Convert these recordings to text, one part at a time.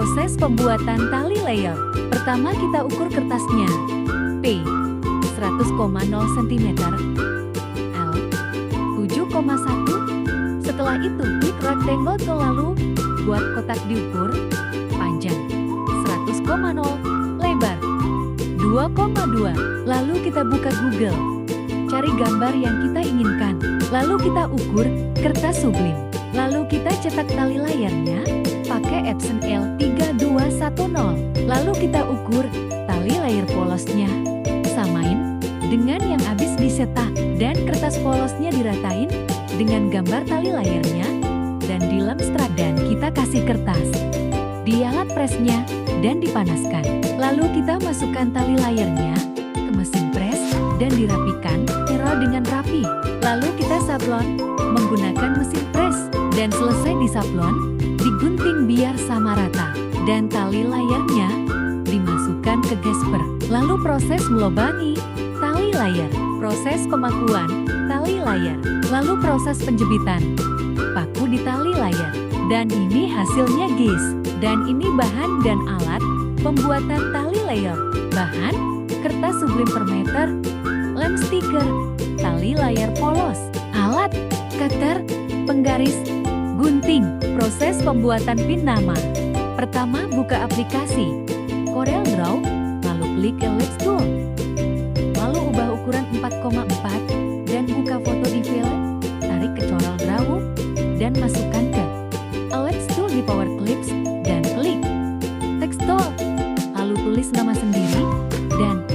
Proses pembuatan tali layer. Pertama kita ukur kertasnya. P 100,0 cm, L 7,1. Setelah itu klik rectangle tool lalu buat kotak diukur. Panjang 100,0, lebar 2,2. Lalu kita buka Google. Cari gambar yang kita inginkan. Lalu kita ukur kertas sublim. Lalu kita cetak tali layarnya pakai Epson L3210. Lalu kita ukur tali layar polosnya. Samain dengan yang habis dicetak dan kertas polosnya diratain dengan gambar tali layarnya dan dilem strak dan kita kasih kertas di alat presnya dan dipanaskan. Lalu kita masukkan tali layarnya ke mesin pres dan dirapikan dengan rapi. Lalu kita sablon menggunakan mesin pres dan selesai disablon, digunting biar sama rata dan tali layarnya dimasukkan ke gesper. Lalu proses melubangi tali layar, proses pemakuan tali layar, lalu proses penjepitan paku di tali layar. Dan ini hasilnya guys. Dan ini bahan dan alat pembuatan tali layar. Bahan kertas sublim per meter, lem stiker, tali layar polos, alat cutter, penggaris, gunting. Proses pembuatan pin nama. Pertama buka aplikasi Corel Draw, lalu klik ellipse tool. Lalu ubah ukuran 4,4 dan buka foto di file, tarik ke Corel Draw dan masukkan ke ellipse tool di power clips dan klik text tool. Lalu tulis nama sendiri dan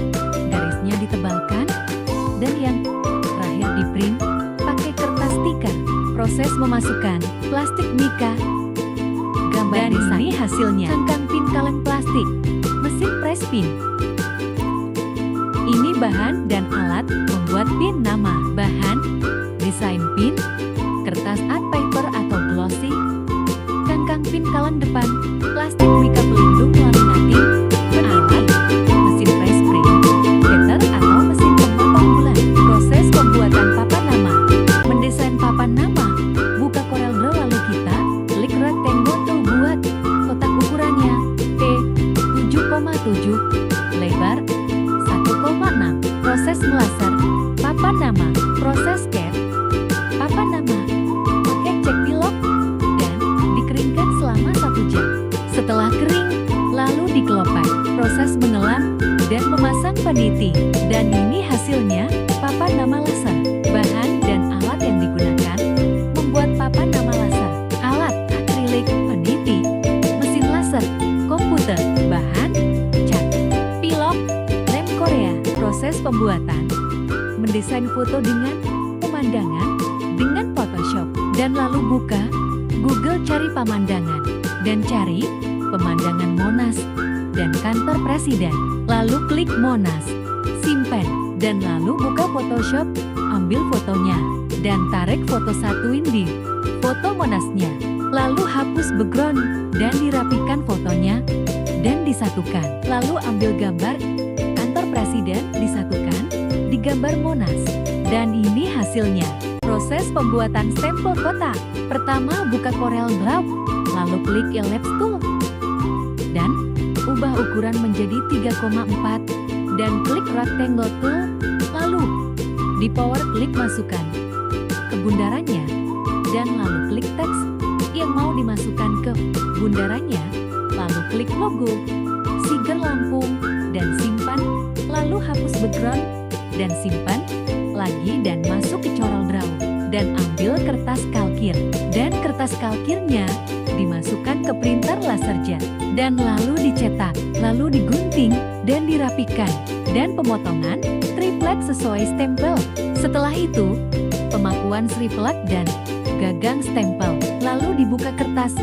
garisnya ditebalkan dan yang terakhir di print pakai kertas stiker. Proses memasukkan plastik mika. Gambar dan desain ini hasilnya cangkang pin kaleng plastik, mesin press pin. Ini bahan dan alat membuat pin nama. Bahan desain pin, kertas art paper atau glossy, cangkang pin kaleng depan, plastik mika pelindung laminating, alat, mesin press print, cutter atau mesin pemotong bulan. Proses pembuatan papan nama. Mendesain papan nama. Buka Corel Draw lalu kita klik rectangle tool buat kotak ukurannya P 7,7, lebar 1,6. Proses melaser papan nama. Proses cap papan nama. Pakai cek pilok dan dikeringkan selama 1 jam. Setelah kering, lalu dikelopak. Proses mengelam dan memasang peniti. Dan ini hasilnya papan nama laser. Bahan dan alat yang digunakan membuat papan nama laser. Alat akrilik, peniti, mesin laser, komputer, bahan, cat, pilok, lem Korea. Proses pembuatan. Mendesain foto dengan pemandangan dengan Photoshop. Dan lalu buka Google, cari pemandangan dan cari pemandangan Monas dan kantor presiden. Lalu klik Monas, simpan dan lalu buka Photoshop, ambil fotonya dan tarik foto satuin di foto Monasnya. Lalu hapus background dan dirapikan fotonya dan disatukan. Lalu ambil gambar kantor presiden, disatukan di gambar Monas. Dan ini hasilnya. Proses pembuatan stempel kotak. Pertama buka Corel Draw, lalu klik ellipse tool dan ubah ukuran menjadi 3,4 dan klik rectangle tool. Lalu di power klik masukkan ke bundarannya dan lalu klik teks yang mau dimasukkan ke bundarannya. Lalu klik logo, siger lampung dan simpan. Lalu hapus background dan simpan lagi dan masuk ke Corel Draw dan ambil kertas kalkir dan kertas kalkirnya dimasukkan ke printer laserjet dan lalu dicetak, lalu digunting dan dirapikan dan pemotongan triplek sesuai stempel. Setelah itu pemakuan seriplek dan gagang stempel. Lalu dibuka kertas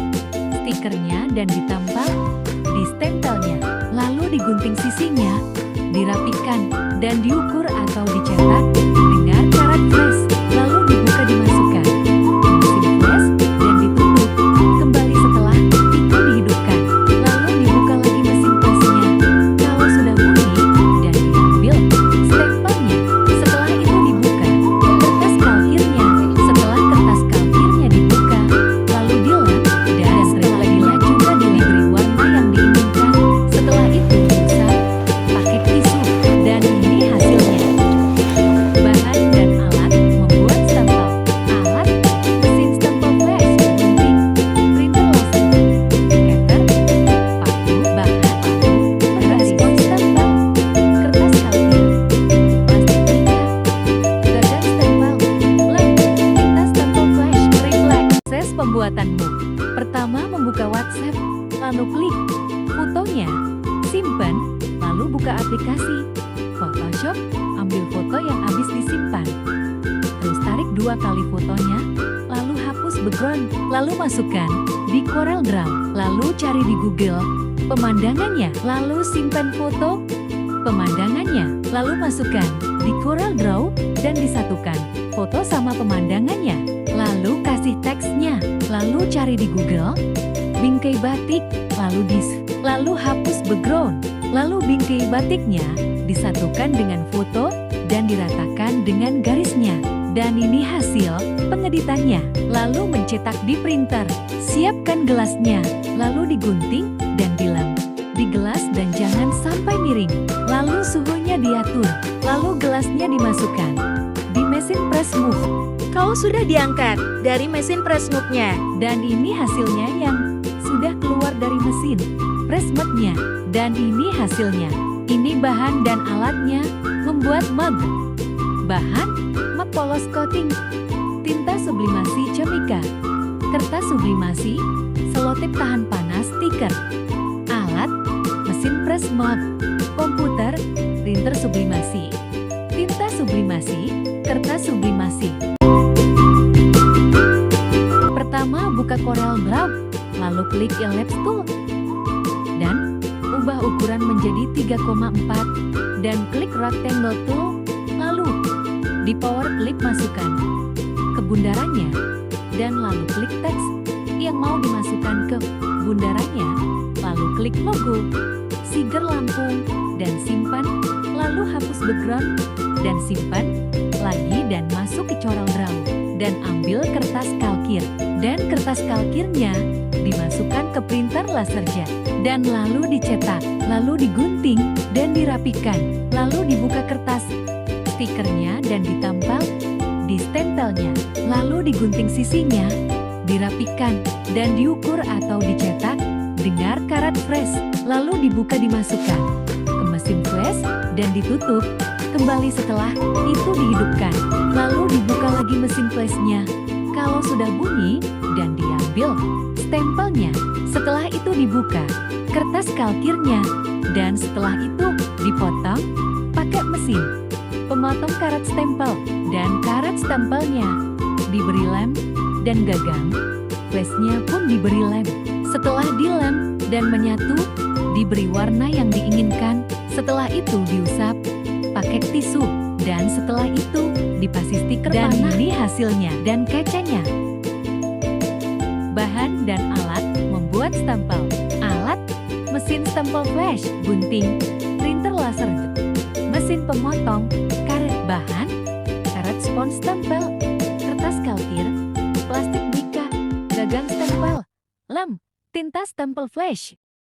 stikernya dan ditempel di stempelnya. Lalu digunting sisinya, dirapikan dan diukur atau dicetak dengan karat flash. Lalu dibuka dimasukkan ke mesin flash dan ditutup kembali setelah itu dihidupkan. Lalu dibuka lagi mesin flashnya kalau sudah bunyi dan diambil stempelnya. Setelah itu dibuka kertas kalkirnya. Setelah kertas kalkirnya dibuka, lalu dilap dan seripleknya juga diberi warna yang klik fotonya, simpan, lalu buka aplikasi Photoshop, ambil foto yang habis disimpan. Terus tarik 2 kali fotonya, lalu hapus background, lalu masukkan di CorelDRAW, lalu cari di Google pemandangannya, lalu simpan foto pemandangannya, lalu masukkan di CorelDRAW dan disatukan foto sama pemandangannya, lalu kasih teksnya, lalu cari di Google bingkai batik, lalu hapus background, lalu bingkai batiknya disatukan dengan foto dan diratakan dengan garisnya. Dan ini hasil pengeditannya. Lalu mencetak di printer, siapkan gelasnya, lalu digunting dan dilem di gelas dan jangan sampai miring. Lalu suhunya diatur, lalu gelasnya dimasukkan di mesin press move. Kau sudah diangkat dari mesin press move-nya. Dan ini hasilnya yang sudah keluar dari mesin press mode-nya. Dan ini hasilnya. Ini bahan dan alatnya membuat mug. Bahan, mug polos coating, tinta sublimasi Cemika, kertas sublimasi, selotip tahan panas stiker, alat, mesin press mode, komputer, printer sublimasi, tinta sublimasi, kertas sublimasi. Pertama, buka CorelDRAW, lalu klik Ellipse Tool, dan ubah ukuran menjadi 3,4, dan klik Rectangle Tool, lalu di power clip masukkan ke bundarannya, dan lalu klik teks yang mau dimasukkan ke bundarannya, lalu klik logo, siger Lampung, dan simpan, lalu hapus background, dan simpan lagi dan masuk ke CorelDRAW, dan ambil kertas kalkir, dan kertas kalkirnya dimasukkan ke printer laserjet, dan lalu dicetak, lalu digunting, dan dirapikan, lalu dibuka kertas stikernya dan ditampal di stempelnya, lalu digunting sisinya, dirapikan, dan diukur atau dicetak dengan karat flash, lalu dibuka dimasukkan ke mesin flash dan ditutup kembali setelah itu dihidupkan, lalu dibuka lagi mesin flashnya kalau sudah bunyi dan diambil stempelnya, setelah itu dibuka kertas kalkirnya dan setelah itu dipotong pakai mesin pemotong karat stempel, dan karat stempelnya diberi lem dan gagang, flashnya pun diberi lem. Setelah dilem dan menyatu, diberi warna yang diinginkan, setelah itu diusap pakai tisu, dan setelah itu dipasang stiker panah. Dan ini hasilnya dan kacanya. Bahan dan alat membuat stempel. Alat, mesin stempel flash, gunting, printer laser, mesin pemotong, karet bahan, karet spons stempel, kertas kalkir, plastik mica, gagang stempel, lem, tinta stempel flash.